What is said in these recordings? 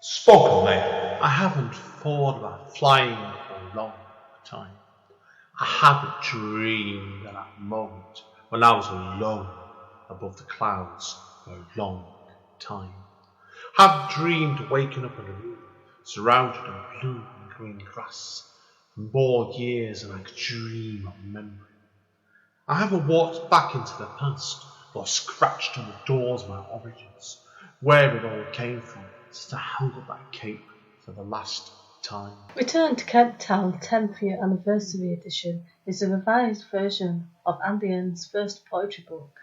Spoken there. I haven't thought about flying for a long time. I haven't dreamed of that moment when I was alone above the clouds for a long time. I haven't dreamed of waking up in a room surrounded in blue and green grass for more years than I could dream of remembering. I haven't walked back into the past or scratched on the doors of my origins, where it all came from, since I held up that cape for the last time. Return to Kent Town 10th Year Anniversary Edition is a revised version of Andy N's first poetry book.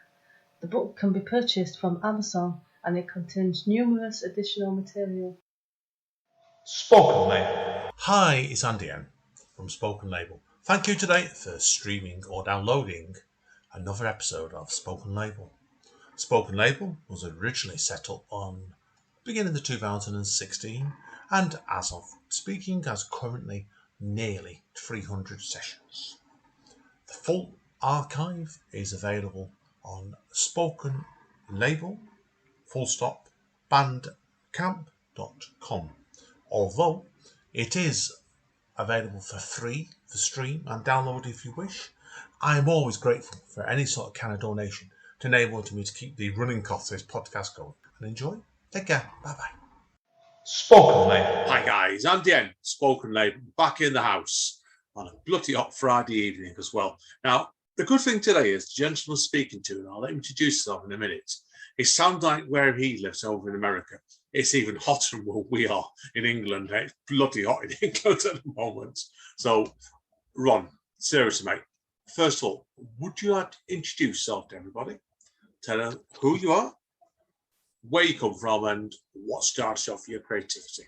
The book can be purchased from Amazon and it contains numerous additional material. Spoken Label. Hi, it's Andy N from Spoken Label. Thank you today for streaming or downloading another episode of Spoken Label. Spoken Label was originally set up on beginning of 2016 and as of speaking has currently nearly 300 sessions. The full archive is available on Spoken Label bandcamp.com. Although it is available for free for stream and download if you wish, I am always grateful for any sort of kind of donation to enable me to keep the running costs of this podcast going. And enjoy. Take care. Bye bye. Spoken Label. Hi guys, Andy N, Spoken Label, back in the house on a bloody hot Friday evening as well. Now, the good thing today is the gentleman speaking to, and I'll let him introduce himself in a minute. It sounds like where he lives over in America. It's even hotter than where we are in England. It's bloody hot in England at the moment. So, Ron, seriously, mate, first of all, would you like to introduce yourself to everybody? Tell them who you are, where you come from, and what starts off your creativity.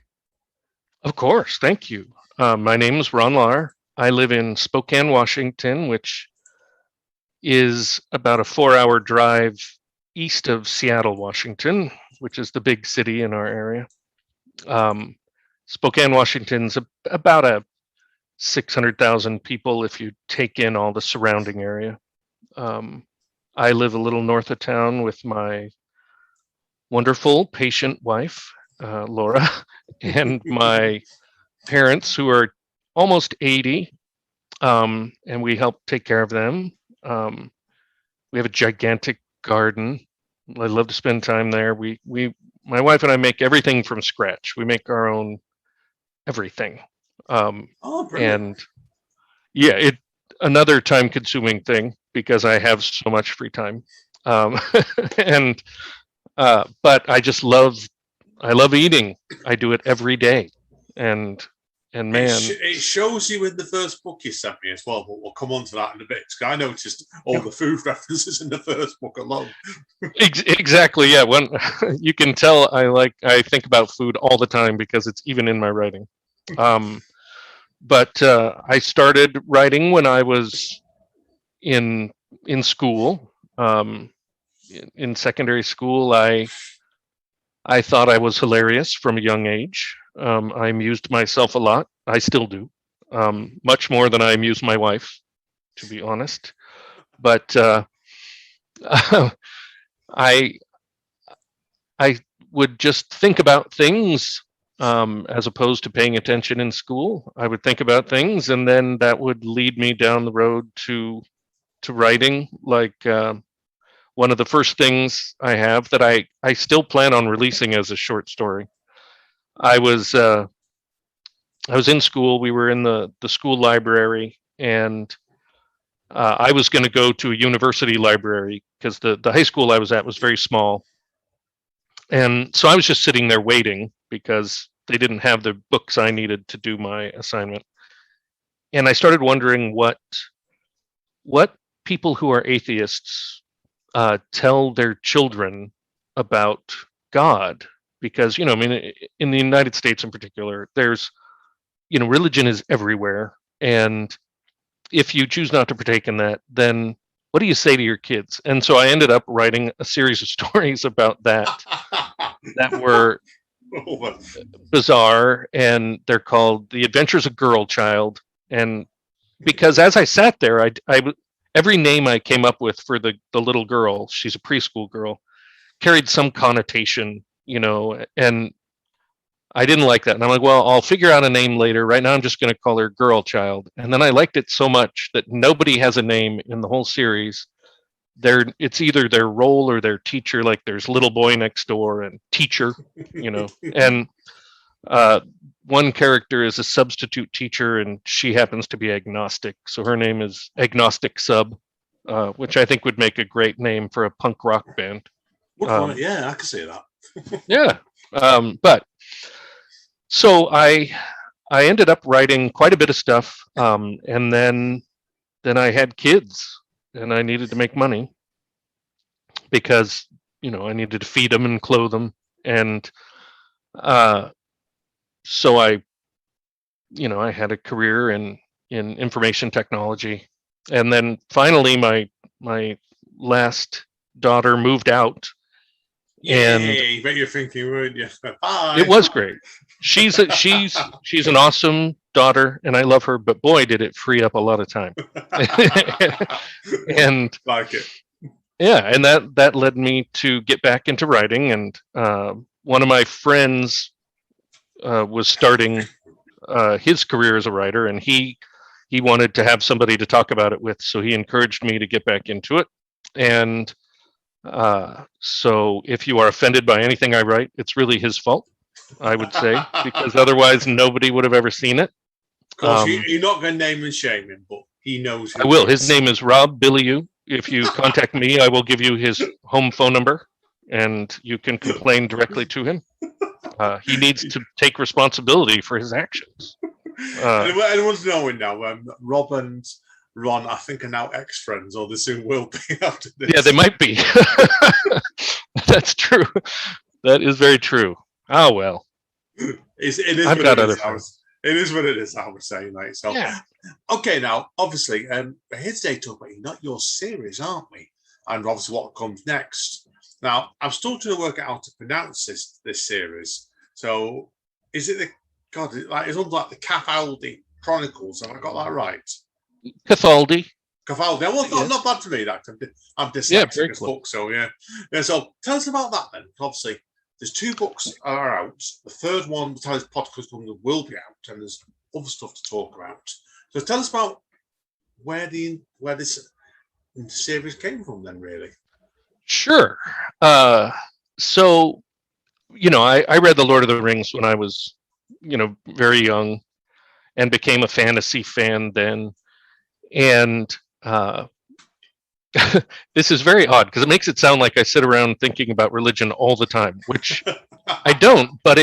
Of course, thank you. My name is Ron Lahr. I live in Spokane, Washington, which is about a 4-hour drive east of Seattle, Washington, which is the big city in our area. Spokane, Washington's about a 600,000 people if you take in all the surrounding area. I live a little north of town with my wonderful, patient wife, Laura, and my parents who are almost 80, and we help take care of them. We have a gigantic garden. I love to spend time there. My wife and I make everything from scratch. We make our own everything. And yeah, another time-consuming thing because I have so much free time. And but I just love eating. I do it every day, and man, it shows you in the first book you sent me as well. But we'll come on to that in a bit. Because I noticed all the food references in the first book alone. Exactly, yeah. When you can tell, I think about food all the time because it's even in my writing. But I started writing when I was in school. In secondary school, I thought I was hilarious from a young age. I amused myself a lot. I still do, much more than I amuse my wife, to be honest. But I would just think about things as opposed to paying attention in school. I would think about things, and then that would lead me down the road to writing. Like one of the first things I have that I still plan on releasing as a short story. I was in school. We were in the school library, and I was going to go to a university library because the high school I was at was very small. And so I was just sitting there waiting because they didn't have the books I needed to do my assignment. And I started wondering what people who are atheists tell their children about God. Because, I mean, in the United States in particular, there's, religion is everywhere. And if you choose not to partake in that, then what do you say to your kids? And so I ended up writing a series of stories about that were bizarre, and they're called The Adventures of Girl Child. And because as I sat there, I every name I came up with for the little girl, she's a preschool girl, carried some connotation, and I didn't like that. And I'm like, well, I'll figure out a name later. Right now, I'm just going to call her Girl Child. And then I liked it so much that nobody has a name in the whole series. It's either their role or their teacher. Like there's Little Boy Next Door and Teacher, and one character is a substitute teacher, and she happens to be agnostic. So her name is Agnostic Sub, which I think would make a great name for a punk rock band. Yeah, I can see that. Yeah, but so I ended up writing quite a bit of stuff, and then I had kids, and I needed to make money because I needed to feed them and clothe them, and so I had a career in information technology, and then finally my last daughter moved out. Yay, bet you're thinking, weren't you? Bye. It was great. She's an awesome daughter, and I love her. But boy, did it free up a lot of time. And like it. Yeah, and that led me to get back into writing. And one of my friends was starting his career as a writer, and he wanted to have somebody to talk about it with, so he encouraged me to get back into it. And so if you are offended by anything I write, it's really his fault, I would say, because otherwise nobody would have ever seen it. Of course, you're not going to name and shame him, but he knows. I will. His name is Rob Billiau. If you contact me, I will give you his home phone number, and you can complain directly to him. He needs to take responsibility for his actions. Anyone's knowing now, Rob and Ron, I think, are now ex-friends, or they soon will be after this. Yeah, they might be. That's true. That is very true. Oh, well. It is I've got other friends. It is what it is, I would say. Like, so. Yeah. Okay, now, obviously, we're here today to talk about not your series, aren't we? And obviously what comes next. Now, I'm still trying to work out how to pronounce this series. So, is it it's almost like the Kathaldi Chronicles. Have I got that right? Kathaldi. Well, Yes. Not bad for me, that. I'm dyslexic Yeah, very as cool. fuck, so yeah. So, tell us about that then. Obviously, there's 2 books are out. The third one, the time this podcast will be out, and there's other stuff to talk about. So, tell us about where this series came from, then, really. Sure. So, I read The Lord of the Rings when I was, very young, and became a fantasy fan then. And this is very odd because it makes it sound like I sit around thinking about religion all the time, which I don't, but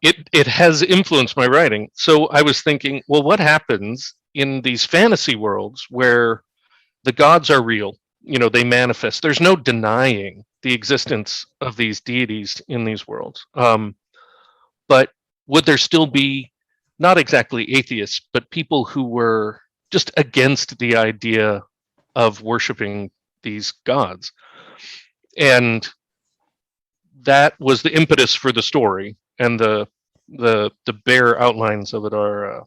it has influenced my writing. So I was thinking, well, what happens in these fantasy worlds where the gods are real? They manifest. There's no denying the existence of these deities in these worlds. But would there still be not exactly atheists, but people who were just against the idea of worshiping these gods? And that was the impetus for the story. And the bare outlines of it are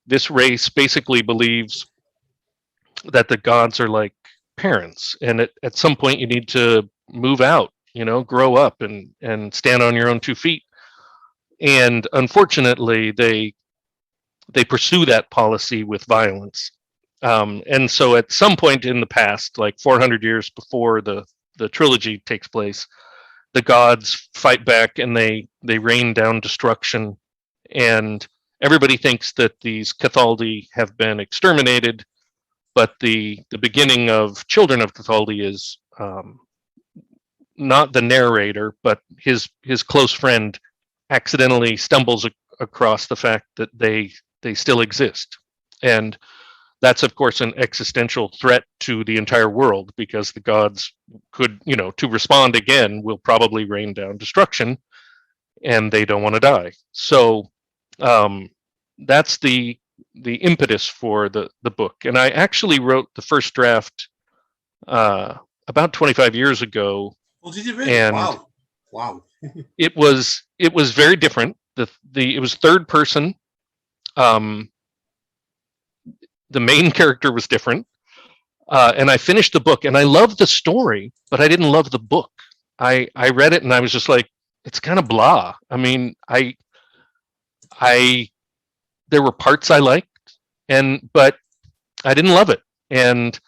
this race basically believes that the gods are like parents, and at some point you need to move out, grow up and stand on your own 2 feet. And unfortunately, they pursue that policy with violence. And so at some point in the past, like 400 years before the trilogy takes place, the gods fight back and they rain down destruction. And everybody thinks that these Kathaldi have been exterminated, but the beginning of Children of Kathaldi is not the narrator, but his close friend accidentally stumbles across the fact that they still exist. And that's, of course, an existential threat to the entire world, because the gods could, to respond again, will probably rain down destruction, and they don't want to die. So that's the impetus for the book. And I actually wrote the first draft about 25 years ago. Well, did you really? And Wow. it was very different. It was third person. The main character was different. And I finished the book, and I loved the story, but I didn't love the book. I read it and I was just like, it's kind of blah. I mean, I there were parts I liked, but I didn't love it, and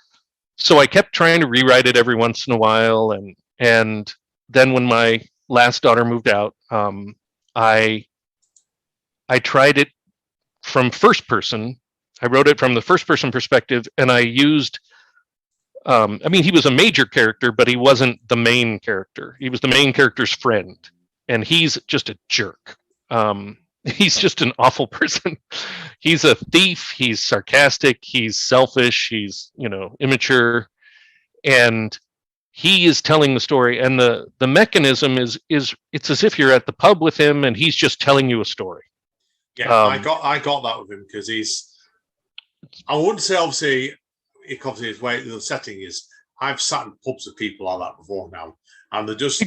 so I kept trying to rewrite it every once in a while, and then when my last daughter moved out, I tried it from first person. I wrote it from the first person perspective, and I used. I mean, he was a major character, but he wasn't the main character. He was the main character's friend, and he's just a jerk. He's just an awful person. He's a thief. He's sarcastic. He's selfish. He's, immature, and he is telling the story. And the mechanism is it's as if you're at the pub with him, and he's just telling you a story. Yeah, I got that with him because I wouldn't say obviously his way the setting is. I've sat in pubs with people like that before now, and they just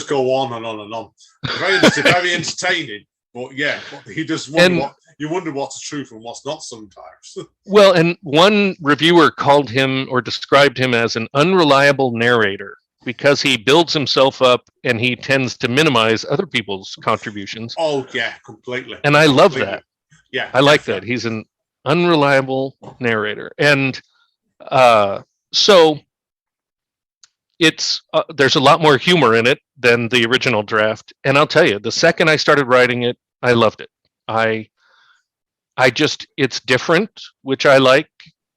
go on and on and on. It's very entertaining, but yeah, you just wonder what's true from what's not sometimes. Well, and one reviewer called him or described him as an unreliable narrator because he builds himself up and he tends to minimize other people's contributions. Oh yeah, completely. And I love that. Yeah, I like that. He's an unreliable narrator, and so it's there's a lot more humor in it than the original draft. And I'll tell you, the second I started writing it, I loved it. I just, it's different, which I like.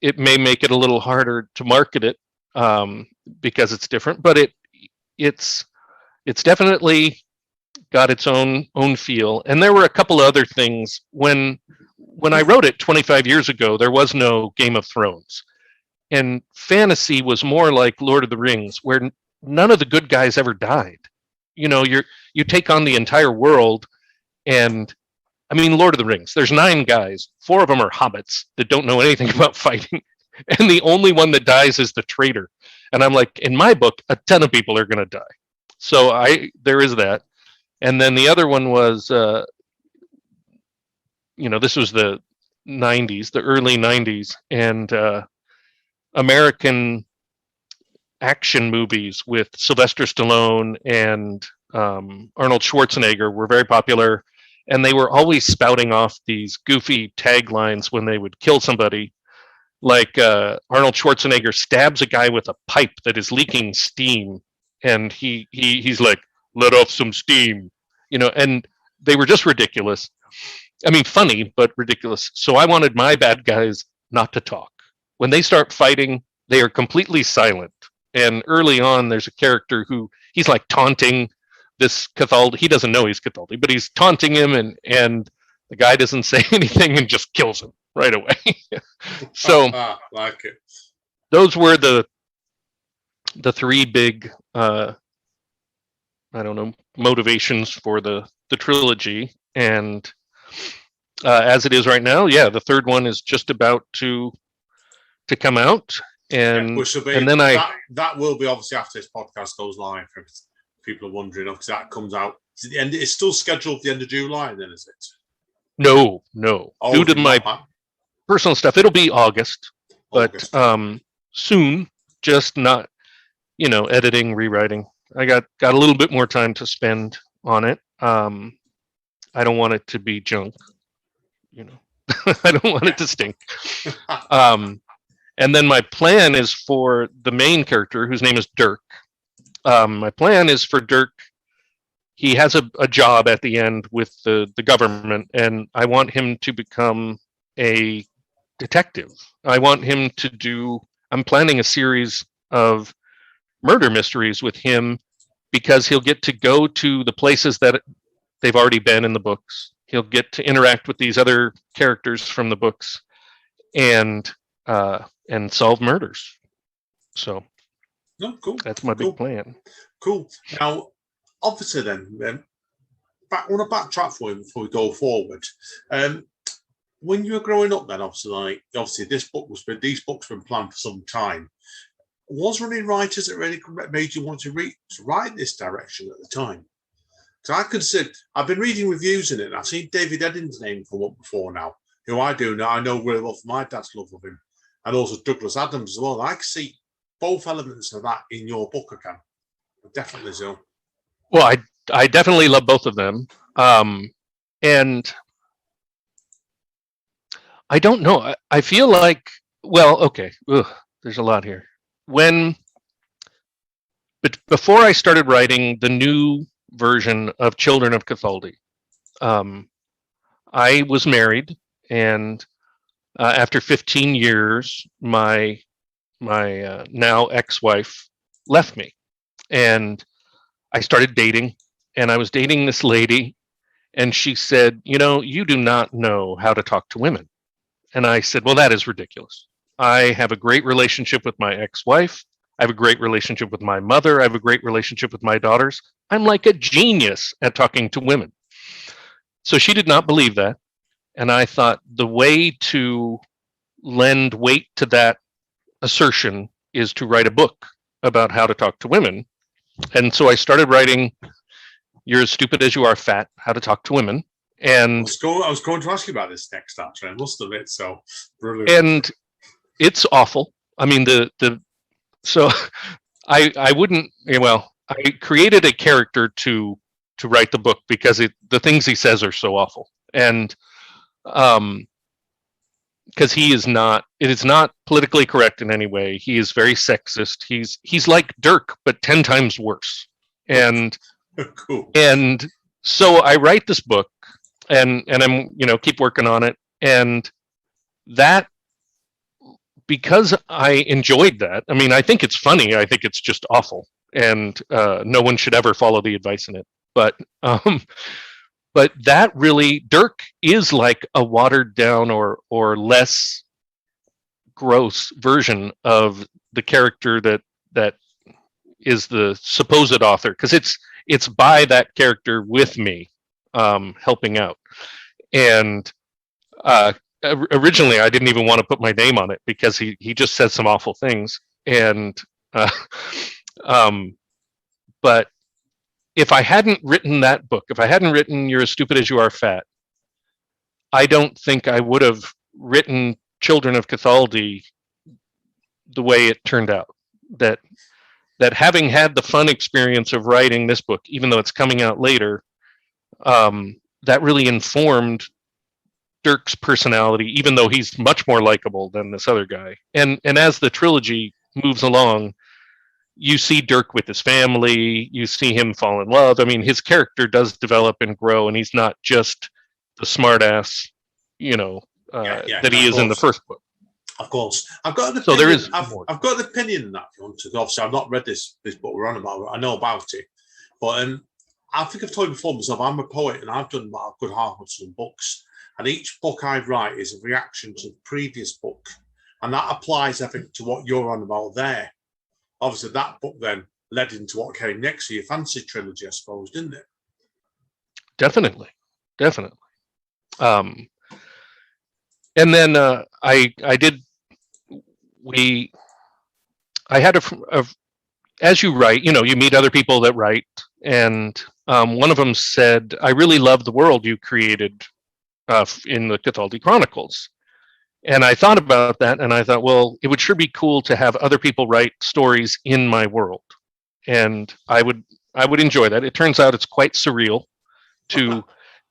It may make it a little harder to market it because it's different, but it's definitely got its own feel. And there were a couple other things. When I wrote it 25 years ago, there was no Game of Thrones. And fantasy was more like Lord of the Rings, where none of the good guys ever died. You take on the entire world, and I mean, Lord of the Rings, there's 9 guys, 4 of them are hobbits that don't know anything about fighting, and the only one that dies is the traitor. And I'm like, in my book, a ton of people are going to die. So there is that. And then the other one was, this was the 90s, the early 90s, and American action movies with Sylvester Stallone and Arnold Schwarzenegger were very popular, and they were always spouting off these goofy taglines when they would kill somebody. Like Arnold Schwarzenegger stabs a guy with a pipe that is leaking steam, and he's like, "Let off some steam," and they were just ridiculous. I mean, funny, but ridiculous. So I wanted my bad guys not to talk. When they start fighting, they are completely silent. And early on, there's a character who he's like taunting this Kathaldi. He doesn't know he's Kathaldi, but he's taunting him, and the guy doesn't say anything and just kills him right away. So like it. Those were the 3 big motivations for the trilogy. And as it is right now, yeah, the third one is just about to come out, and then that will be obviously after this podcast goes live. If people are wondering, because that comes out at the end. It's still scheduled for the end of July, then, is it? No. Due to my personal stuff, it'll be August, but soon. Just not, editing, rewriting. I got a little bit more time to spend on it. I don't want it to be junk, I don't want it to stink. And then my plan is for the main character, whose name is Dirk. My plan is for Dirk. He has a job at the end with the government, and I want him to become a detective. I want him to I'm planning a series of murder mysteries with him, because he'll get to go to the places that they've already been in the books. He'll get to interact with these other characters from the books and solve murders. So cool. That's my big plan. Cool. Now, obviously then, I want to backtrack for you before we go forward. When you were growing up then, obviously these books have been planned for some time. Was there any writers that really made you want to write this direction at the time? Because I've been reading reviews in it, and I've seen David Eddings' name come up before now, who I know really well from my dad's love of him, and also Douglas Adams as well. I can see both elements of that in your book, I can. Definitely so. Well, I definitely love both of them. And I don't know. I feel like, well, okay. Ugh, there's a lot here. But before I started writing the new version of Children of Kathaldi, um, I was married, and after 15 years, my now ex-wife left me, and I started dating, and I was dating this lady, and she said, you do not know how to talk to women. And I said, well, that is ridiculous. I have a great relationship with my ex-wife. I have a great relationship with my mother. I have a great relationship with my daughters. I'm like a genius at talking to women. So she did not believe that. And I thought the way to lend weight to that assertion is to write a book about how to talk to women. And so I started writing You're as Stupid as You Are Fat, How to Talk to Women. And I was going to ask you about this next, actually. I must admit, so brilliant. And it's awful. I mean, so I wouldn't, well, I created a character to write the book because the things he says are so awful. And because it is not politically correct in any way. He is very sexist. He's like Dirk, but 10 times worse. And cool. And so I write this book, and I'm keep working on it, and that, because I enjoyed that. I mean, I think it's funny. I think it's just awful, and no one should ever follow the advice in it. But that really, Dirk is like a watered down or less gross version of the character that is the supposed author, because it's by that character with me, helping out. And originally I didn't even want to put my name on it because he just said some awful things. And but if I hadn't written that book, if I hadn't written You're as Stupid as You Are Fat, I don't think I would have written Children of Kathaldi the way it turned out. That having had the fun experience of writing this book, even though it's coming out later, that really informed Dirk's personality, even though he's much more likable than this other guy. And as the trilogy moves along, you see Dirk with his family, you see him fall in love. I mean, his character does develop and grow, and he's not just the smartass, that he is in the first book. Of course, I've got an opinion. So there is I've got an opinion on that. If you want to, obviously, I've not read this book we're on about. I know about it, but I think I've told you before myself. I'm a poet, and I've done about a good half of some books. And each book I write is a reaction to the previous book, and that applies, I think, to what you're on about there. Obviously, that book then led into what came next, so your fantasy trilogy, I suppose, didn't it? Definitely. And then I had as you write, you meet other people that write, and one of them said, I really love the world you created in the Kathaldi Chronicles. And I thought about that, and I thought, well, it would sure be cool to have other people write stories in my world, and I would enjoy that. It turns out it's quite surreal to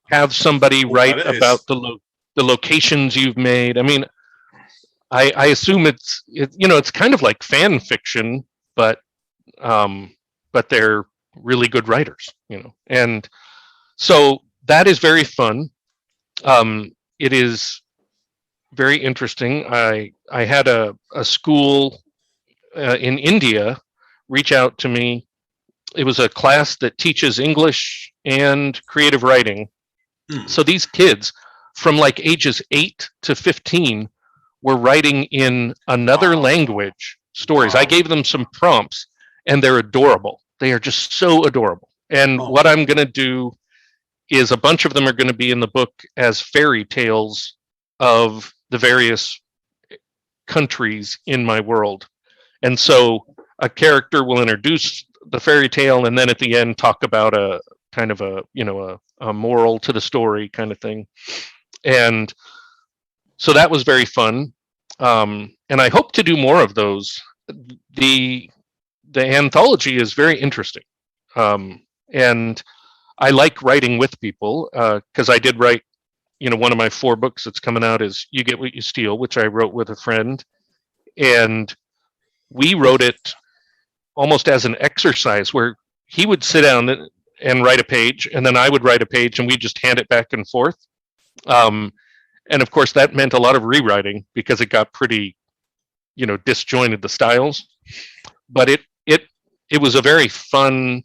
have somebody write about the locations you've made. I mean, I assume it's kind of like fan fiction, but they're really good writers, and so that is very fun. It is very interesting. I had a school in India reach out to me. It was a class that teaches English and creative writing. So these kids from like ages 8 to 15 were writing in another language stories. I gave them some prompts, and they're adorable. They are just so adorable. And what I'm going to do is a bunch of them are going to be in the book as fairy tales of the various countries in my world. And so a character will introduce the fairy tale, and then at the end talk about a kind of a moral to the story kind of thing. And so that was very fun. And I hope to do more of those. The anthology is very interesting. And I like writing with people, because I did write one of my 4 books that's coming out is You Get What You Steal, which I wrote with a friend. And we wrote it almost as an exercise where he would sit down and write a page, and then I would write a page, and we just hand it back and forth. And of course, that meant a lot of rewriting because it got pretty, disjointed, the styles. But it was a very fun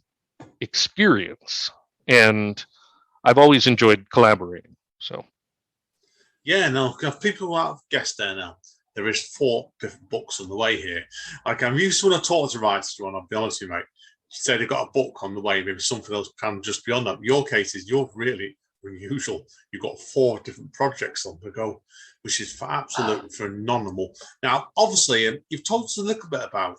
experience, and I've always enjoyed collaborating. So, yeah, no, people who have guessed there now. There is 4 different books on the way here. Like, I'm used to when I talk to writers, Ron, I'll be honest with you, mate. You say they've got a book on the way, maybe something else kind of just beyond that. Your case is you're really unusual. You've got 4 different projects on the go, which is absolutely phenomenal. Now, obviously, you've told us a little bit about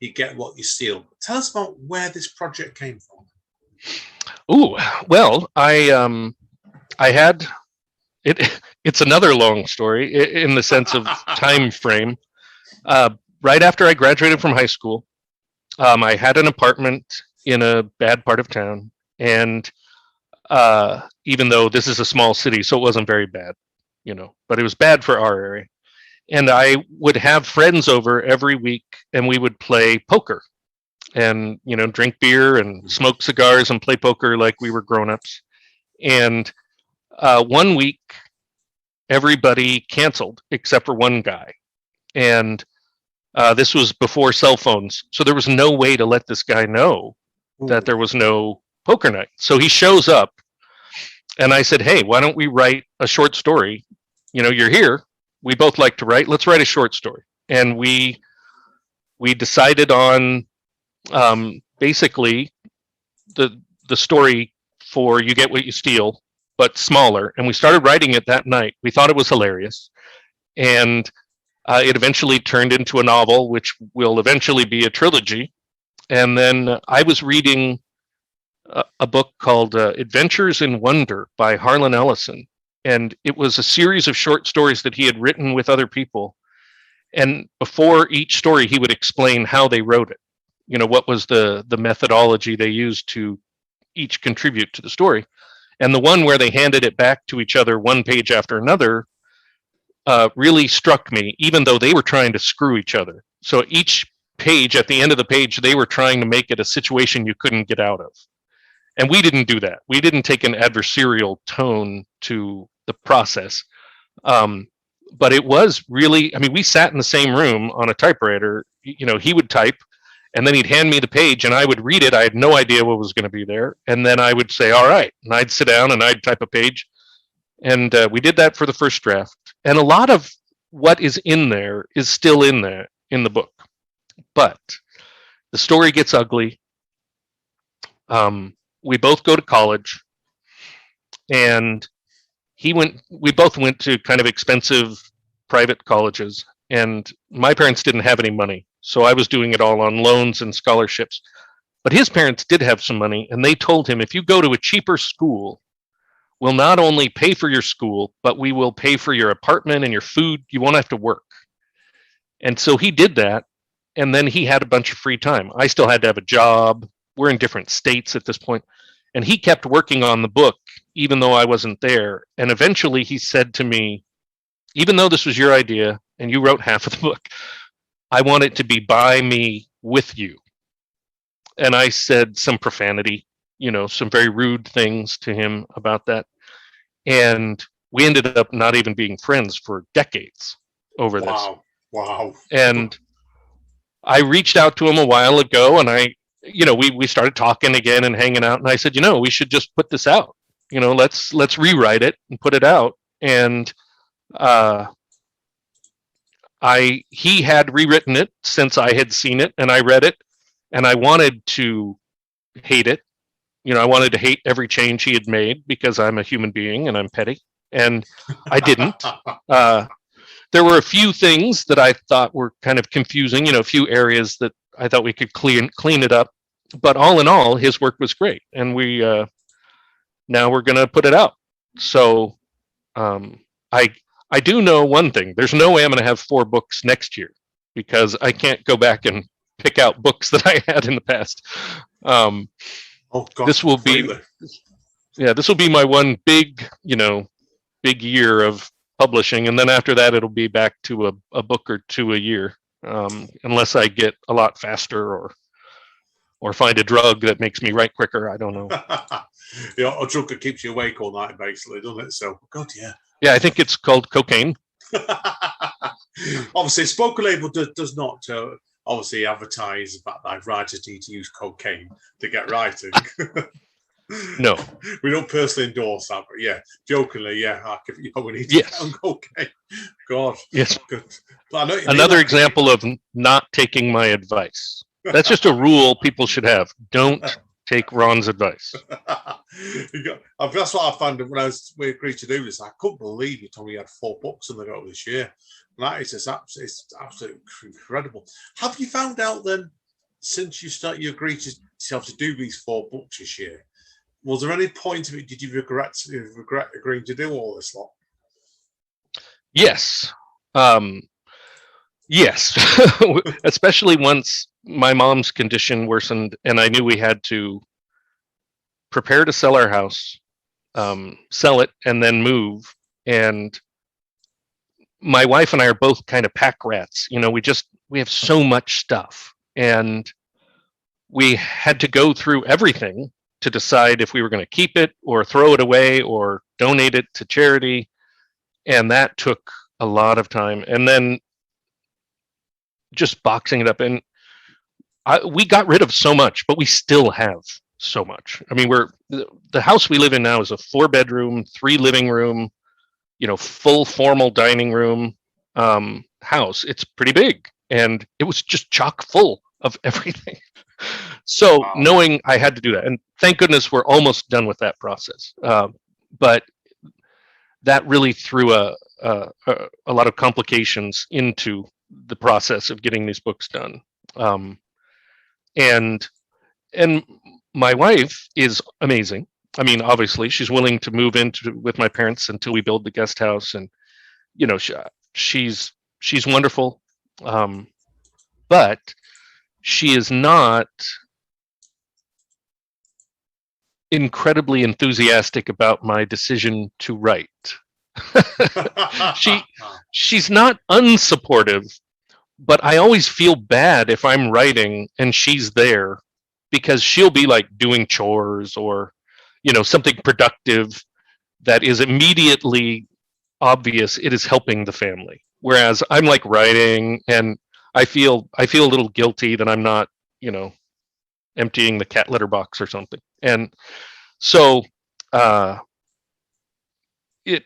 You Get What You Steal. Tell us about where this project came from. Ooh, well, I had it. It's another long story in the sense of time frame. Right after I graduated from high school, I had an apartment in a bad part of town, and even though this is a small city, so it wasn't very bad, but it was bad for our area. And I would have friends over every week, and we would play poker and, drink beer and smoke cigars and play poker like we were grown-ups. And one week, everybody canceled except for one guy. And this was before cell phones, so there was no way to let this guy know that there was no poker night. So he shows up, and I said, hey, why don't we write a short story? You're here. We both like to write. Let's write a short story. And we decided on basically the story for You Get What You Steal, but smaller. And we started writing it that night. We thought it was hilarious. And it eventually turned into a novel, which will eventually be a trilogy. And then I was reading a book called Adventures in Wonder by Harlan Ellison. And it was a series of short stories that he had written with other people. And before each story, he would explain how they wrote it. What was the methodology they used to each contribute to the story. And the one where they handed it back to each other one page after another really struck me, even though they were trying to screw each other. So each page, at the end of the page, they were trying to make it a situation you couldn't get out of. And we didn't do that. We didn't take an adversarial tone to the process. But it was really, we sat in the same room on a typewriter. He would type, and then he'd hand me the page, and I would read it. I had no idea what was going to be there. And then I would say, all right. And I'd sit down and I'd type a page. And we did that for the first draft. And a lot of what is in there is still in there in the book. But the story gets ugly. We both go to college, and we both went to kind of expensive private colleges, and my parents didn't have any money. So I was doing it all on loans and scholarships. But his parents did have some money, and they told him, if you go to a cheaper school, we'll not only pay for your school, but we will pay for your apartment and your food. You won't have to work. And so he did that, and then he had a bunch of free time. I still had to have a job. We're in different states at this point. And he kept working on the book, even though I wasn't there. And eventually he said to me, even though this was your idea and you wrote half of the book, I want it to be by me with you. And I said some profanity, some very rude things to him about that. And we ended up not even being friends for decades over this. Wow. And I reached out to him a while ago, and we started talking again and hanging out. And I said, we should just put this out. Let's rewrite it and put it out. And he had rewritten it since I had seen it, and I read it, and I wanted to hate it. I wanted to hate every change he had made because I'm a human being and I'm petty, and I didn't. There were a few things that I thought were kind of confusing, a few areas that I thought we could clean it up. But all in all, his work was great, and now we're going to put it out. So I do know one thing. There's no way I'm going to have 4 books next year because I can't go back and pick out books that I had in the past. Oh God! This will be my one big, big year of publishing, and then after that it'll be back to a book or two a year, unless I get a lot faster or find a drug that makes me write quicker. I don't know. A drug that keeps you awake all night, basically, doesn't it? So, God, yeah. Yeah, I think it's called cocaine. Obviously, Spoken Label does not obviously advertise about that writers need to use cocaine to get writing. No, we don't personally endorse that, but yeah, jokingly, yeah, we need to get on cocaine. God, yes. Good. I know another example of not taking my advice. That's just a rule people should have. Don't take Ron's advice. That's what I found when we agreed to do this. I couldn't believe you told me you had 4 books on the go this year. And that is just absolutely incredible. Have you found out then, since you agreed to do these 4 books this year, was there any point of it? Did you regret agreeing to do all this lot? Yes. Yes. Especially once my mom's condition worsened and I knew we had to prepare to sell our house, sell it, and then move. And my wife and I are both kind of pack rats. We have so much stuff, and we had to go through everything to decide if we were going to keep it or throw it away or donate it to charity. And that took a lot of time. And then just boxing it up. And we got rid of so much, but we still have so much. I mean, the house we live in now is a 4-bedroom, 3 living room, full formal dining room house. It's pretty big, and it was just chock full of everything. So knowing I had to do that, and thank goodness we're almost done with that process. But that really threw a lot of complications into the process of getting these books done. And my wife is amazing. I mean, obviously, she's willing to move with my parents until we build the guest house, and she's wonderful. But she is not incredibly enthusiastic about my decision to write. She's not unsupportive, but I always feel bad if I'm writing and she's there, because she'll be like doing chores or something productive that is immediately obvious it is helping the family, whereas I'm like writing and I feel a little guilty that I'm not emptying the cat litter box or something. And so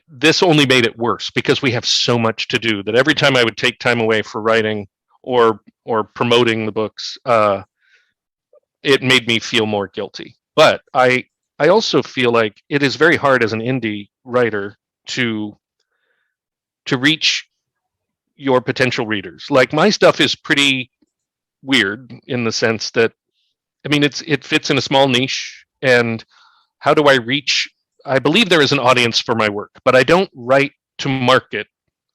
this only made it worse, because we have so much to do that every time I would take time away for writing or promoting the books, it made me feel more guilty. But I also feel like it is very hard as an indie writer to reach your potential readers. Like, my stuff is pretty weird in the sense that, I mean, it fits in a small niche, and how do I reach? I believe there is an audience for my work, but I don't write to market.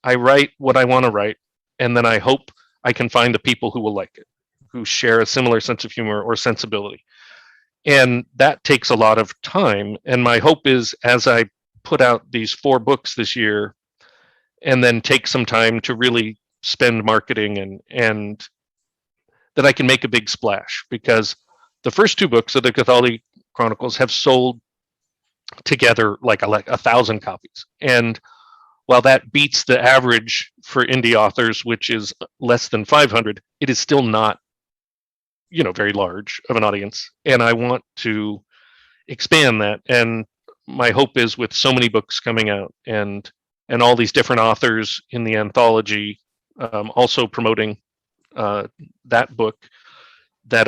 I write what I want to write, and then I hope I can find the people who will like it, who share a similar sense of humor or sensibility. And that takes a lot of time. And my hope is, as I put out these 4 books this year, and then take some time to really spend marketing, and that I can make a big splash, because the first 2 books of the Kathaldi Chronicles have sold together like 1,000 copies. And while that beats the average for indie authors, which is less than 500, it is still not, very large of an audience. And I want to expand that. And my hope is, with so many books coming out and all these different authors in the anthology, also promoting that book, that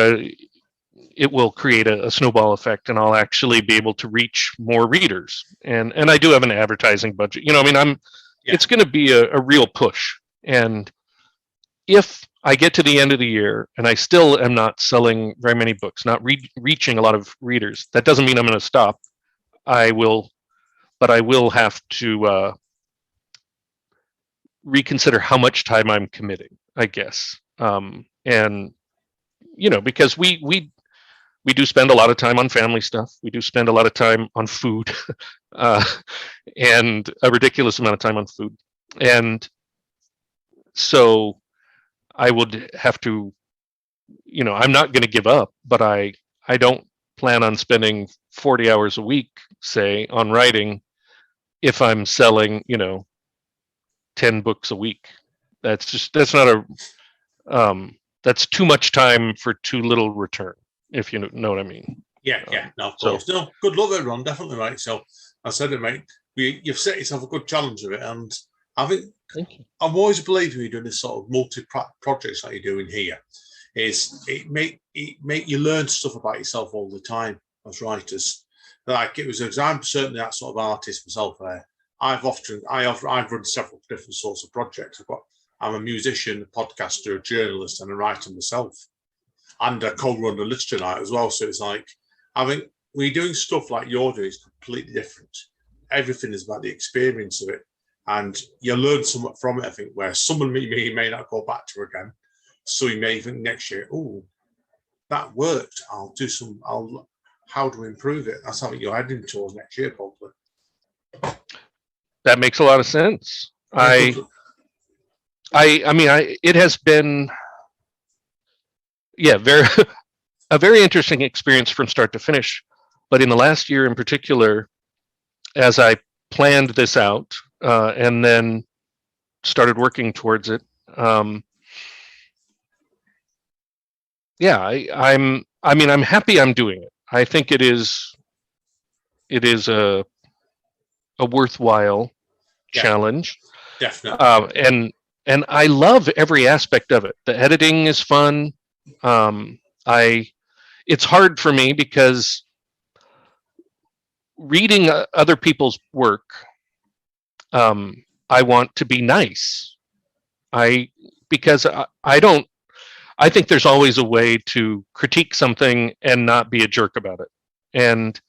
it will create a snowball effect, and I'll actually be able to reach more readers. And I do have an advertising budget. It's going to be a real push. And if I get to the end of the year and I still am not selling very many books, not reaching a lot of readers, that doesn't mean I'm going to stop. But I will have to reconsider how much time I'm committing, I guess. And because we do spend a lot of time on family stuff. We do spend a lot of time on food, and a ridiculous amount of time on food. And so I would have to, I'm not going to give up, but I don't plan on spending 40 hours a week, say, on writing if I'm selling, 10 books a week. That's too much time for too little return, if you know what I mean. Yeah, no, of course. No, good luck there, Ron, definitely, right. So I said it, mate, you've set yourself a good challenge of it, and I think I've always believed when you're doing this sort of multi-projects like you're doing here, is it make you learn stuff about yourself all the time as writers. Like it was, I'm certainly that sort of artist myself. I've run several different sorts of projects. I'm a musician, a podcaster, a journalist, and a writer myself, and a co-run a literature night as well. So it's like, I think when you're doing stuff like you're doing, it's completely different. Everything is about the experience of it, and you learn somewhat from it. I think where someone may not go back to again, so you may think next year, oh, that worked. How do we improve it? That's how you're heading towards next year, probably. That makes a lot of sense. It has been, a very interesting experience from start to finish. But in the last year in particular, as I planned this out and then started working towards it, I'm happy I'm doing it. I think it is a worthwhile challenge. Definitely. And I love every aspect of it. The editing is fun. It's hard for me because reading other people's work, I want to be nice. I think there's always a way to critique something and not be a jerk about it. And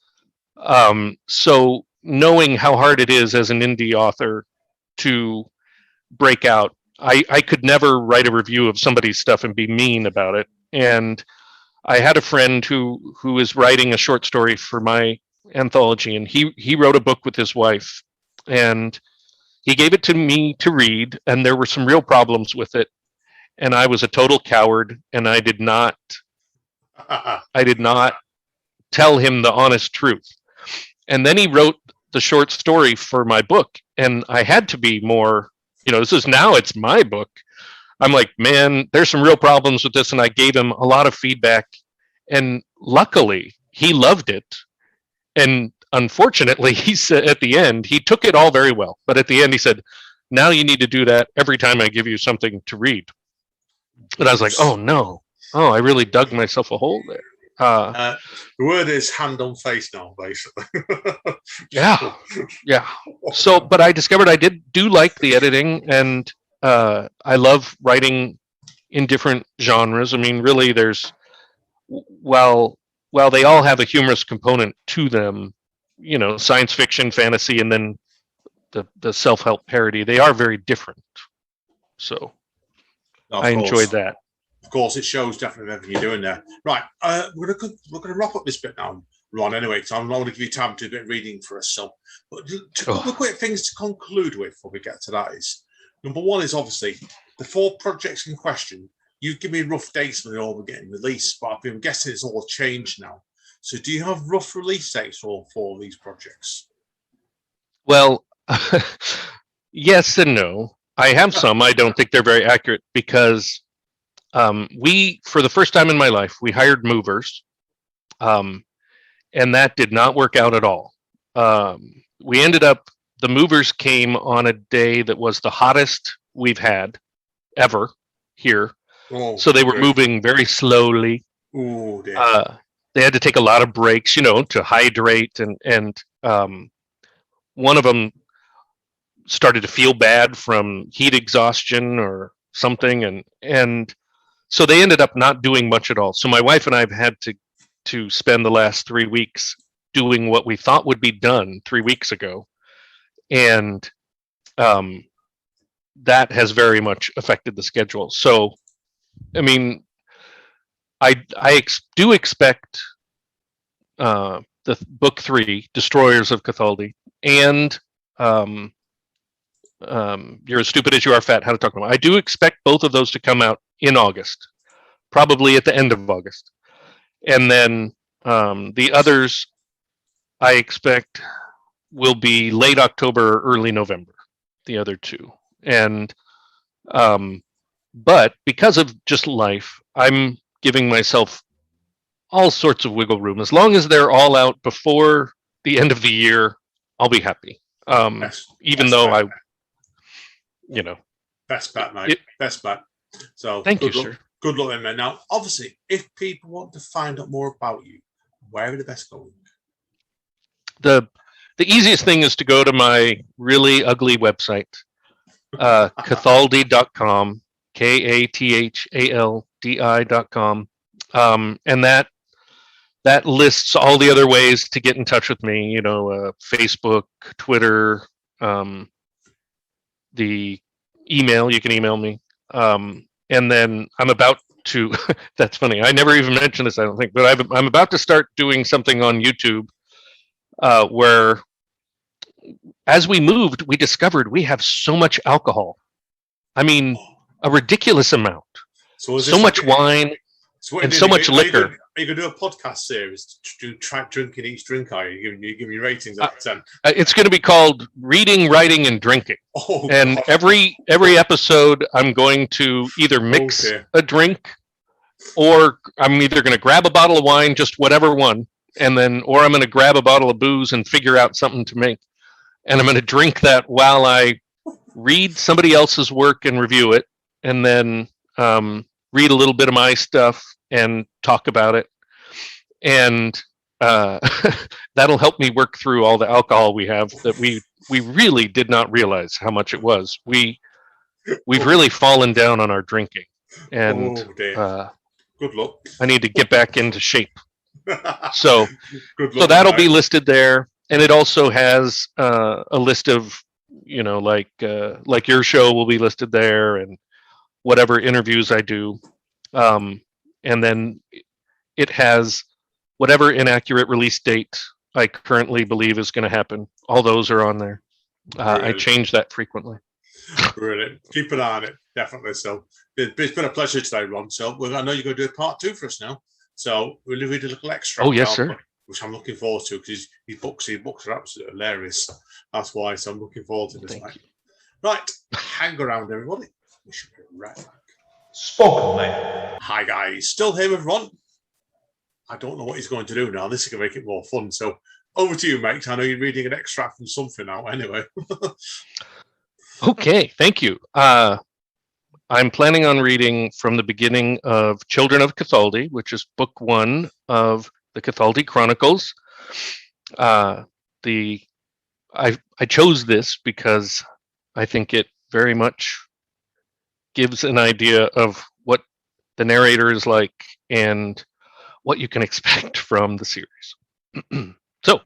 so knowing how hard it is as an indie author to break out, I could never write a review of somebody's stuff and be mean about it. And I had a friend who is writing a short story for my anthology, and he wrote a book with his wife, and he gave it to me to read, and there were some real problems with it, and I was a total coward, and I did not tell him the honest truth. And then he wrote the short story for my book, and I had to be more, it's my book. I'm like, man, there's some real problems with this, and I gave him a lot of feedback, and luckily he loved it. And unfortunately, he said at the end, he took it all very well, but at the end he said, now you need to do that every time I give you something to read. And I was like, oh no, I really dug myself a hole there. The word is hand on face now, basically. yeah. So, but I discovered I do like the editing, and I love writing in different genres. I mean, really, while they all have a humorous component to them, science fiction, fantasy, and then the self-help parody, they are very different. So I enjoyed that. Of course, it shows definitely everything you're doing there. Right, we're going to wrap up this bit now, Ron, anyway, because I'm not going to give you time to do a bit of reading for us. So, but a couple of quick things to conclude with before we get to that is, number one is obviously the 4 projects in question. You give me rough dates when they're all getting released, but I'm guessing it's all changed now. So do you have rough release dates for all 4 of these projects? Well, yes and no. I have some. I don't think they're very accurate because for the first time in my life, we hired movers, and that did not work out at all. We ended up, the movers came on a day that was the hottest we've had ever here. Oh, so they were moving very slowly. Ooh, they had to take a lot of breaks, to hydrate, and one of them started to feel bad from heat exhaustion or something, and so they ended up not doing much at all. So my wife and I have had to spend the last 3 weeks doing what we thought would be done 3 weeks ago, and that has very much affected the schedule. So, I mean, I do expect the book 3, Destroyers of Kathaldi, and You're as Stupid as You Are Fat, How to Talk Normal. I do expect both of those to come out in August, probably at the end of August. And then the others I expect will be late October, early November, the other 2. And but because of just life, I'm giving myself all sorts of wiggle room. As long as they're all out before the end of the year, I'll be happy. Even though bet. Best bet, mate. Best bet. So thank you, sir. Good luck, man. Now, obviously, if people want to find out more about you, where are the best going? The easiest thing is to go to my really ugly website, Kathaldi.com, Kathaldi.com, and that lists all the other ways to get in touch with me. Facebook, Twitter, the email. You can email me, and then I'm about to. That's funny. I never even mentioned this, I don't think, but I'm about to start doing something on YouTube, where, as we moved, we discovered we have so much alcohol. I mean, a ridiculous amount. So much wine and so much liquor. Are you going to do a podcast series to track drinking each drink? Are you giving me ratings out of 10? It's going to be called Reading, Writing, and Drinking. And God. every episode, I'm going to either mix a drink, or I'm either going to grab a bottle of wine, just whatever one, or I'm going to grab a bottle of booze and figure out something to make. And I'm going to drink that while I read somebody else's work and review it, and then read a little bit of my stuff and talk about it. And that'll help me work through all the alcohol we have that we really did not realize how much it was. We've really fallen down on our drinking. And good luck. I need to get back into shape. So that'll be listed there. And it also has a list of, like your show will be listed there, and whatever interviews I do. And then it has whatever inaccurate release date I currently believe is going to happen. All those are on there. I change that frequently. Brilliant. Keep an eye on it, definitely. So it's been a pleasure today, Ron. So I know you're going to do a part 2 for us now. So we'll read a little extra. Oh, yes, sir. Which I'm looking forward to, because his books are absolutely hilarious. That's why. So I'm looking forward to this, mate. Right. Hang around, everybody. We should be right back. Spoken, mate. Hi, guys. Still here with Ron. I don't know what he's going to do now. This is going to make it more fun. So over to you, mate. I know you're reading an extract from something now. Anyway. Okay. Thank you. I'm planning on reading from the beginning of Children of Kathaldi, which is book 1 of the Kathaldi Chronicles. I chose this because I think it very much gives an idea of what the narrator is like and what you can expect from the series. So,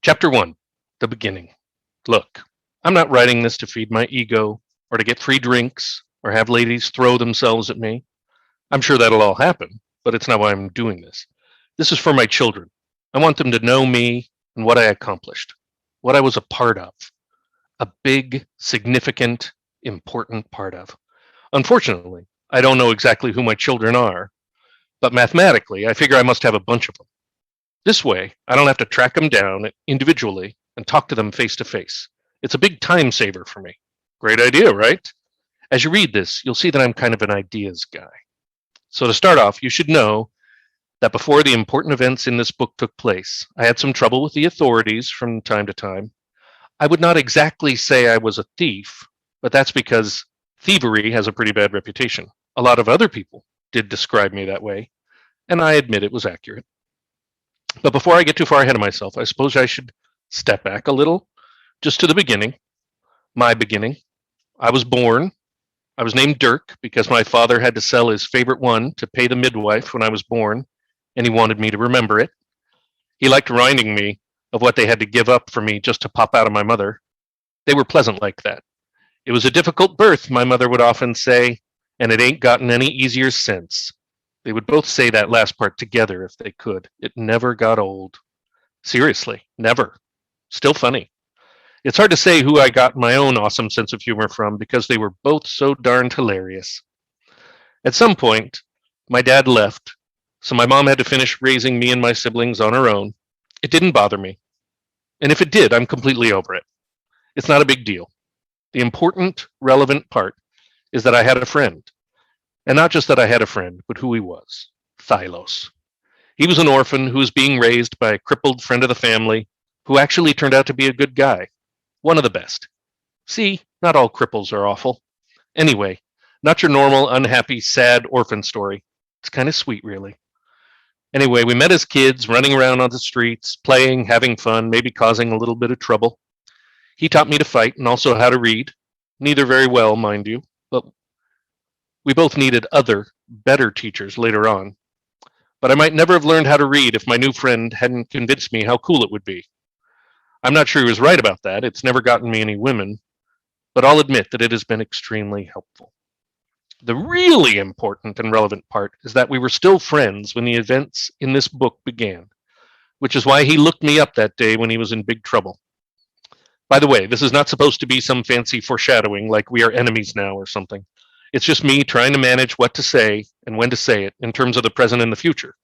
chapter 1, the beginning. Look, I'm not writing this to feed my ego or to get free drinks or have ladies throw themselves at me. I'm sure that'll all happen, but it's not why I'm doing this. This is for my children. I want them to know me and what I accomplished, what I was a part of, a big, significant, important part of. Unfortunately, I don't know exactly who my children are, but mathematically, I figure I must have a bunch of them. This way, I don't have to track them down individually and talk to them face to face. It's a big time saver for me. Great idea, right? As you read this, you'll see that I'm kind of an ideas guy. So to start off, you should know that before the important events in this book took place, I had some trouble with the authorities from time to time. I would not exactly say I was a thief, but that's because thievery has a pretty bad reputation. A lot of other people did describe me that way, and I admit it was accurate. But before I get too far ahead of myself, I suppose I should step back a little, just to the beginning, my beginning. I was born. I was named Dirk because my father had to sell his favorite one to pay the midwife when I was born, and he wanted me to remember it. He liked reminding me of what they had to give up for me just to pop out of my mother. They were pleasant like that. It was a difficult birth, my mother would often say, and it ain't gotten any easier since. They would both say that last part together if they could. It never got old. Seriously, never. Still funny. It's hard to say who I got my own awesome sense of humor from because they were both so darned hilarious. At some point, my dad left, so my mom had to finish raising me and my siblings on her own. It didn't bother me. And if it did, I'm completely over it. It's not a big deal. The important, relevant part is that I had a friend. And not just that I had a friend, but who he was. Thylos. He was an orphan who was being raised by a crippled friend of the family who actually turned out to be a good guy. One of the best. See, not all cripples are awful. Anyway, not your normal, unhappy, sad orphan story. It's kind of sweet, really. Anyway, we met as kids, running around on the streets, playing, having fun, maybe causing a little bit of trouble. He taught me to fight and also how to read. Neither very well, mind you, but we both needed other, better teachers later on. But I might never have learned how to read if my new friend hadn't convinced me how cool it would be. I'm not sure he was right about that. It's never gotten me any women, but I'll admit that it has been extremely helpful. The really important and relevant part is that we were still friends when the events in this book began, which is why he looked me up that day when he was in big trouble. By the way, this is not supposed to be some fancy foreshadowing like we are enemies now or something. It's just me trying to manage what to say and when to say it in terms of the present and the future.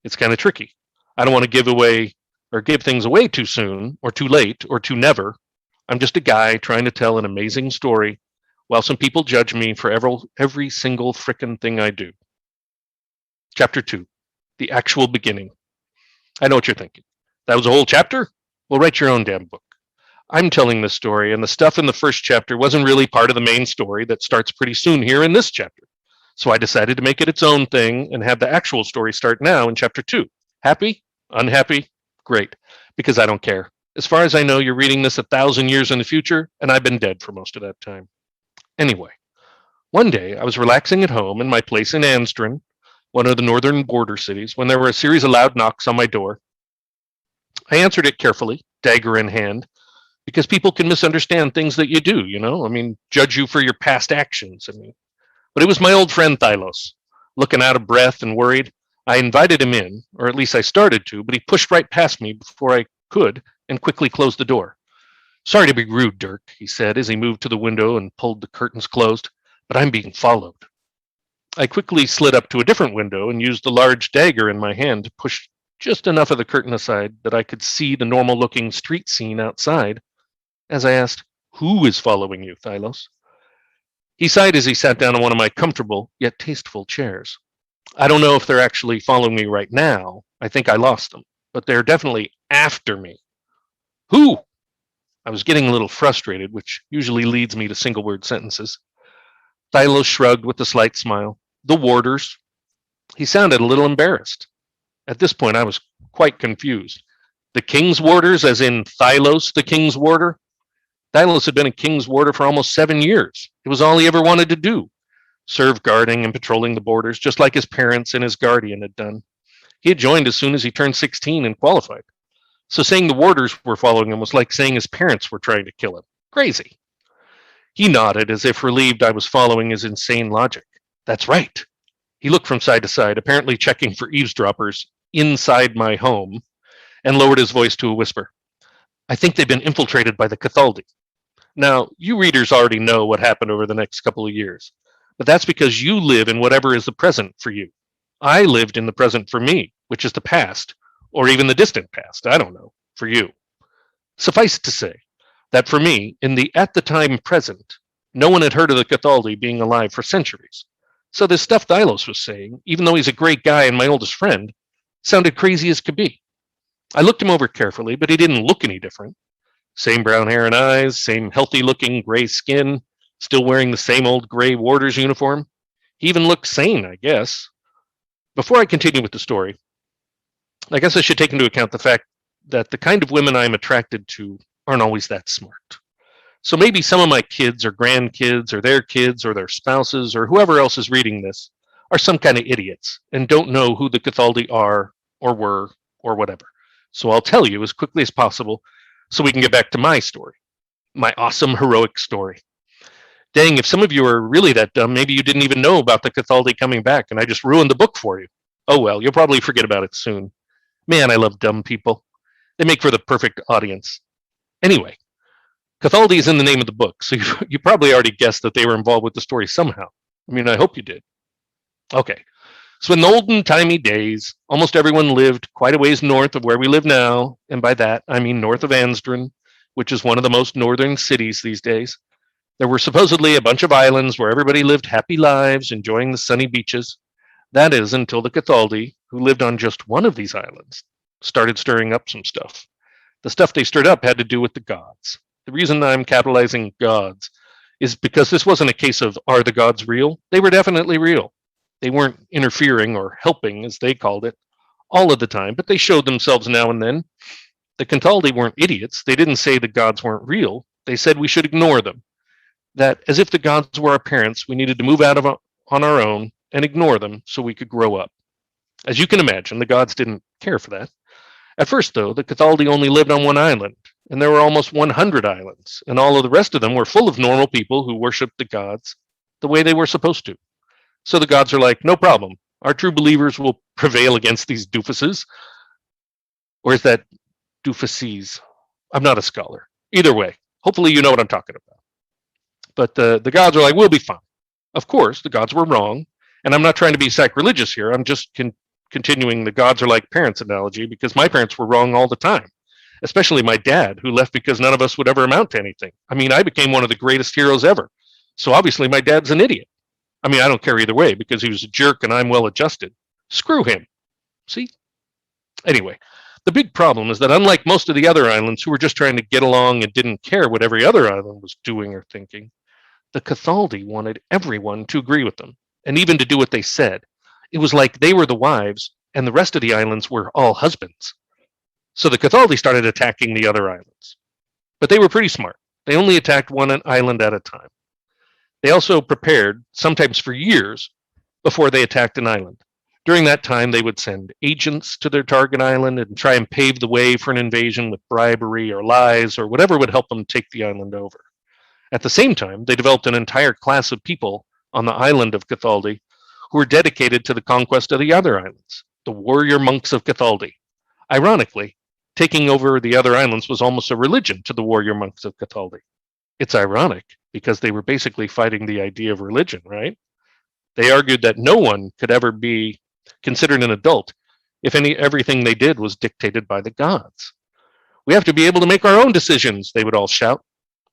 It's kind of tricky. I don't want to give away or give things away too soon or too late or too never. I'm just a guy trying to tell an amazing story while some people judge me for every single frickin' thing I do. Chapter 2, the actual beginning. I know what you're thinking. That was a whole chapter? Well, write your own damn book. I'm telling this story, and the stuff in the first chapter wasn't really part of the main story that starts pretty soon here in this chapter. So I decided to make it its own thing and have the actual story start now in chapter 2. Happy? Unhappy? Great, because I don't care. As far as I know, you're reading this 1,000 years in the future, and I've been dead for most of that time. Anyway, one day I was relaxing at home in my place in Anstren, one of the northern border cities, when there were a series of loud knocks on my door. I answered it carefully, dagger in hand, because people can misunderstand things that you do, judge you for your past actions. But it was my old friend Thylos. Looking out of breath and worried, I invited him in, or at least I started to, but he pushed right past me before I could and quickly closed the door. Sorry to be rude, Dirk, he said as he moved to the window and pulled the curtains closed, but I'm being followed. I quickly slid up to a different window and used the large dagger in my hand to push just enough of the curtain aside that I could see the normal-looking street scene outside as I asked, "Who is following you, Thylos?" He sighed as he sat down on one of my comfortable yet tasteful chairs. I don't know if they're actually following me right now. I think I lost them, but they're definitely after me. Who? I was getting a little frustrated, which usually leads me to single-word sentences. Thylos shrugged with a slight smile. The warders. He sounded a little embarrassed. At this point, I was quite confused. The king's warders, as in Thylos, the king's warder? Thylos had been a king's warder for almost 7 years. It was all he ever wanted to do. Serve guarding and patrolling the borders, just like his parents and his guardian had done. He had joined as soon as he turned 16 and qualified. So saying the warders were following him was like saying his parents were trying to kill him. Crazy. He nodded as if relieved I was following his insane logic. That's right. He looked from side to side, apparently checking for eavesdroppers inside my home, and lowered his voice to a whisper. I think they've been infiltrated by the Kathaldi. Now, you readers already know what happened over the next couple of years, but that's because you live in whatever is the present for you. I lived in the present for me, which is the past, or even the distant past, I don't know, for you. Suffice to say that for me, in the at the time present, no one had heard of the Kathaldi being alive for centuries. So this stuff Thylos was saying, even though he's a great guy and my oldest friend, sounded crazy as could be. I looked him over carefully, but he didn't look any different. Same brown hair and eyes, same healthy-looking gray skin, still wearing the same old gray warder's uniform. He even looked sane, I guess. Before I continue with the story, I guess I should take into account the fact that the kind of women I'm attracted to aren't always that smart. So maybe some of my kids or grandkids or their spouses or whoever else is reading this are some kind of idiots and don't know who the Kathaldi are or were or whatever. So I'll tell you as quickly as possible so we can get back to my story, my awesome heroic story. Dang, if some of you are really that dumb, maybe you didn't even know about the Kathaldi coming back and I just ruined the book for you. Oh well, you'll probably forget about it soon. Man, I love dumb people. They make for the perfect audience. Anyway, Kathaldi is in the name of the book, so you probably already guessed that they were involved with the story somehow. I mean, I hope you did. Okay, so in the olden-timey days, almost everyone lived quite a ways north of where we live now, and by that, I mean north of Ansdren, which is one of the most northern cities these days. There were supposedly a bunch of islands where everybody lived happy lives, enjoying the sunny beaches. That is, until the Kathaldi, who lived on just one of these islands, started stirring up some stuff. The stuff they stirred up had to do with the gods. The reason I'm capitalizing gods is because this wasn't a case of, are the gods real? They were definitely real. They weren't interfering or helping, as they called it, all of the time, but they showed themselves now and then. The Kathaldi weren't idiots. They didn't say the gods weren't real. They said we should ignore them. That as if the gods were our parents, we needed to move out of on our own and ignore them so we could grow up. As you can imagine, the gods didn't care for that. At first, though, the Kathaldi only lived on one island, and there were almost 100 islands, and all of the rest of them were full of normal people who worshiped the gods the way they were supposed to. So the gods are like, no problem. Our true believers will prevail against these doofuses. Or is that doofuses? I'm not a scholar. Either way, hopefully you know what I'm talking about. But the gods are like, we'll be fine. Of course, the gods were wrong. And I'm not trying to be sacrilegious here. I'm just continuing the gods are like parents analogy, because my parents were wrong all the time. Especially my dad, who left because none of us would ever amount to anything. I mean, I became one of the greatest heroes ever. So obviously my dad's an idiot. I mean, I don't care either way because he was a jerk and I'm well adjusted. Screw him. See? Anyway, the big problem is that unlike most of the other islands who were just trying to get along and didn't care what every other island was doing or thinking, the Kathaldi wanted everyone to agree with them, and even to do what they said. It was like they were the wives, and the rest of the islands were all husbands. So the Kathaldi started attacking the other islands. But they were pretty smart. They only attacked one island at a time. They also prepared, sometimes for years, before they attacked an island. During that time, they would send agents to their target island and try and pave the way for an invasion with bribery or lies or whatever would help them take the island over. At the same time, they developed an entire class of people on the island of Kathaldi who were dedicated to the conquest of the other islands, the warrior monks of Kathaldi. Ironically, taking over the other islands was almost a religion to the warrior monks of Kathaldi. It's ironic because they were basically fighting the idea of religion, right? They argued that no one could ever be considered an adult if everything they did was dictated by the gods. We have to be able to make our own decisions, they would all shout.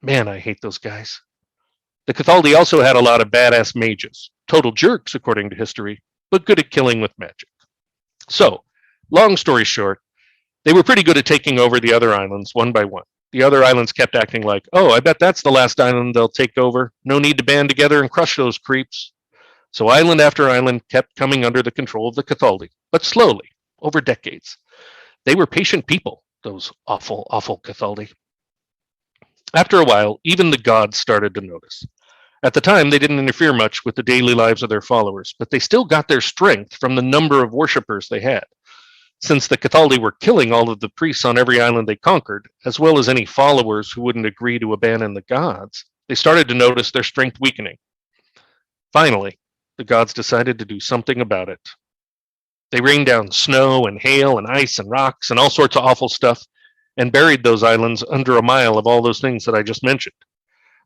Man, I hate those guys. The Kathaldi also had a lot of badass mages, total jerks according to history, but good at killing with magic. So, long story short, they were pretty good at taking over the other islands one by one. The other islands kept acting like, oh, I bet that's the last island they'll take over. No need to band together and crush those creeps. So island after island kept coming under the control of the Kathaldi, but slowly, over decades. They were patient people, those awful, awful Kathaldi. After a while, even the gods started to notice. At the time, they didn't interfere much with the daily lives of their followers, but they still got their strength from the number of worshippers they had. Since the Kathaldi were killing all of the priests on every island they conquered, as well as any followers who wouldn't agree to abandon the gods, they started to notice their strength weakening. Finally, the gods decided to do something about it. They rained down snow and hail and ice and rocks and all sorts of awful stuff and buried those islands under a mile of all those things that I just mentioned.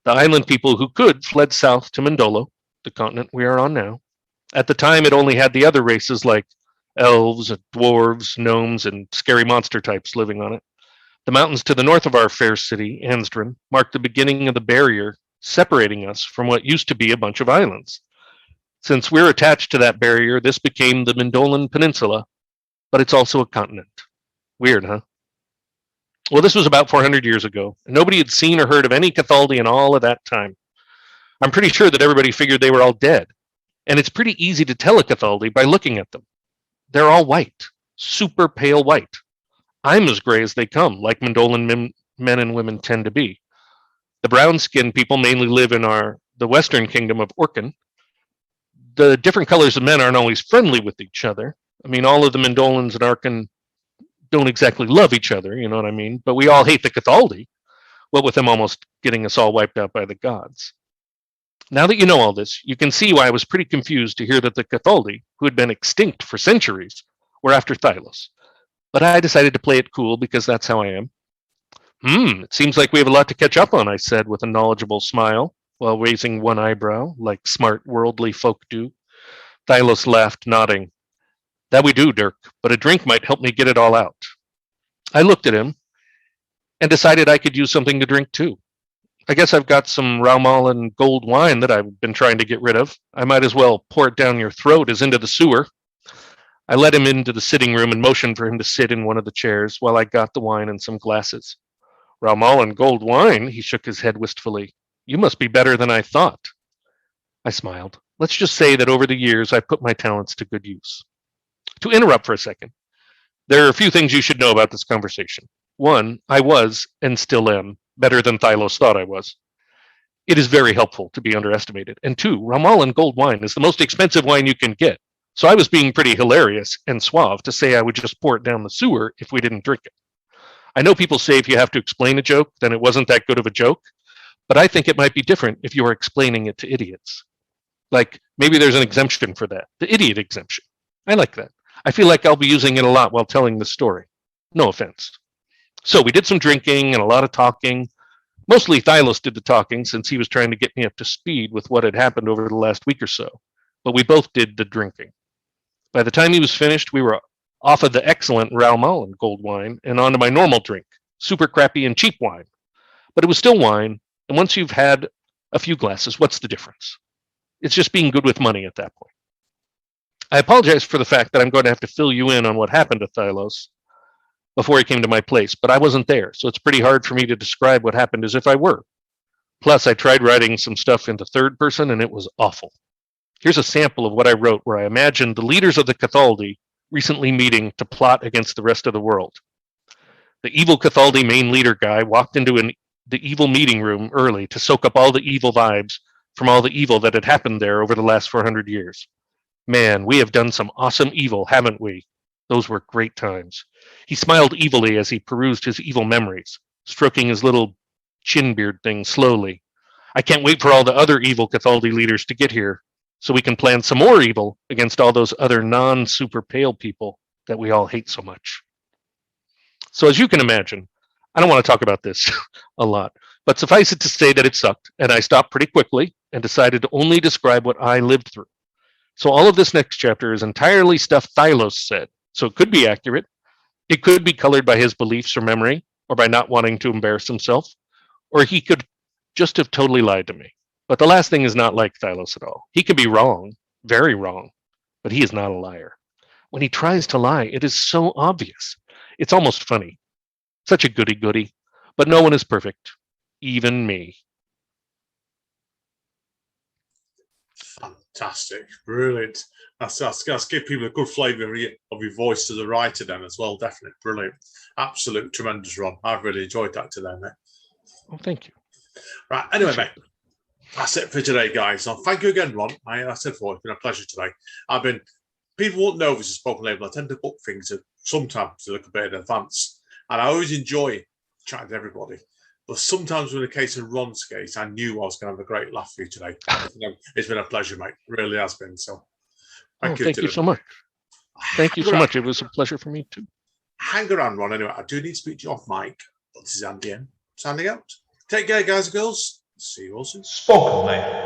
The island people who could fled south to Mindolo, the continent we are on now. At the time, it only had the other races like elves, dwarves, gnomes, and scary monster types living on it. The mountains to the north of our fair city, Ansdren, marked the beginning of the barrier separating us from what used to be a bunch of islands. Since we're attached to that barrier, this became the Mindolan Peninsula, but it's also a continent. Weird, huh? Well, this was about 400 years ago, and nobody had seen or heard of any Kathaldi in all of that time. I'm pretty sure that everybody figured they were all dead, and it's pretty easy to tell a Kathaldi by looking at them. They're all white, super pale white. I'm as gray as they come, like Mindolan men and women tend to be. The brown-skinned people mainly live in the western kingdom of Orkin. The different colors of men aren't always friendly with each other. I mean, all of the Mindolans and Orkin don't exactly love each other, you know what I mean? But we all hate the Kathaldi, what with them almost getting us all wiped out by the gods. Now that you know all this, you can see why I was pretty confused to hear that the Kathaldi, who had been extinct for centuries, were after Thylos. But I decided to play it cool because that's how I am. It seems like we have a lot to catch up on, I said with a knowledgeable smile, while raising one eyebrow, like smart worldly folk do. Thylos laughed, nodding. That we do, Dirk, but a drink might help me get it all out. I looked at him and decided I could use something to drink too. I guess I've got some Raumal and gold wine that I've been trying to get rid of. I might as well pour it down your throat as into the sewer. I led him into the sitting room and motioned for him to sit in one of the chairs while I got the wine and some glasses. Raumal and gold wine, he shook his head wistfully. You must be better than I thought. I smiled. Let's just say that over the years I've put my talents to good use. To interrupt for a second, there are a few things you should know about this conversation. One, I was, and still am, better than Thylos thought I was. It is very helpful to be underestimated. And two, Raumal and gold wine is the most expensive wine you can get. So I was being pretty hilarious and suave to say I would just pour it down the sewer if we didn't drink it. I know people say if you have to explain a joke, then it wasn't that good of a joke, but I think it might be different if you are explaining it to idiots. Like, maybe there's an exemption for that, the idiot exemption. I like that. I feel like I'll be using it a lot while telling the story. No offense. So we did some drinking and a lot of talking. Mostly Thylos did the talking since he was trying to get me up to speed with what had happened over the last week or so, but we both did the drinking. By the time he was finished, we were off of the excellent Raumal and gold wine and onto my normal drink, super crappy and cheap wine. But it was still wine, and once you've had a few glasses, what's the difference? It's just being good with money at that point. I apologize for the fact that I'm going to have to fill you in on what happened to Thylos before he came to my place, but I wasn't there, so it's pretty hard for me to describe what happened as if I were. Plus, I tried writing some stuff into third person, and it was awful. Here's a sample of what I wrote where I imagined the leaders of the Kathaldi recently meeting to plot against the rest of the world. The evil Kathaldi main leader guy walked into the evil meeting room early to soak up all the evil vibes from all the evil that had happened there over the last 400 years. Man, we have done some awesome evil, haven't we? Those were great times. He smiled evilly as he perused his evil memories, stroking his little chin beard thing slowly. I can't wait for all the other evil Kathaldi leaders to get here so we can plan some more evil against all those other non-super pale people that we all hate so much. So as you can imagine, I don't want to talk about this a lot, but suffice it to say that it sucked, and I stopped pretty quickly and decided to only describe what I lived through. So all of this next chapter is entirely stuff Thylos said, so it could be accurate. It could be colored by his beliefs or memory, or by not wanting to embarrass himself, or he could just have totally lied to me. But the last thing is not like Thylos at all. He could be wrong, very wrong, but he is not a liar. When he tries to lie, it is so obvious. It's almost funny. Such a goody-goody. But no one is perfect, even me. Fantastic, brilliant. That's give people a good flavour of your voice to the writer then as well. Definitely brilliant, absolute tremendous, Ron. I've really enjoyed that today, mate. Oh, thank you. Right, anyway, mate, that's it for today, guys. So thank you again, Ron. I said before, it's been a pleasure today. People won't know if it's a spoken label. I tend to book things sometimes to look a bit in advance, and I always enjoy chatting to everybody. But sometimes, in the case of Ron's case, I knew I was going to have a great laugh for you today. It's been a pleasure, mate. It really has been. So, thank you so much. Thank you so much. It was a pleasure for me too. Hang around, Ron. Anyway, I do need to speak to you off mic. This is Andy M. Signing out. Take care, guys and girls. See you all soon. Spoken, mate.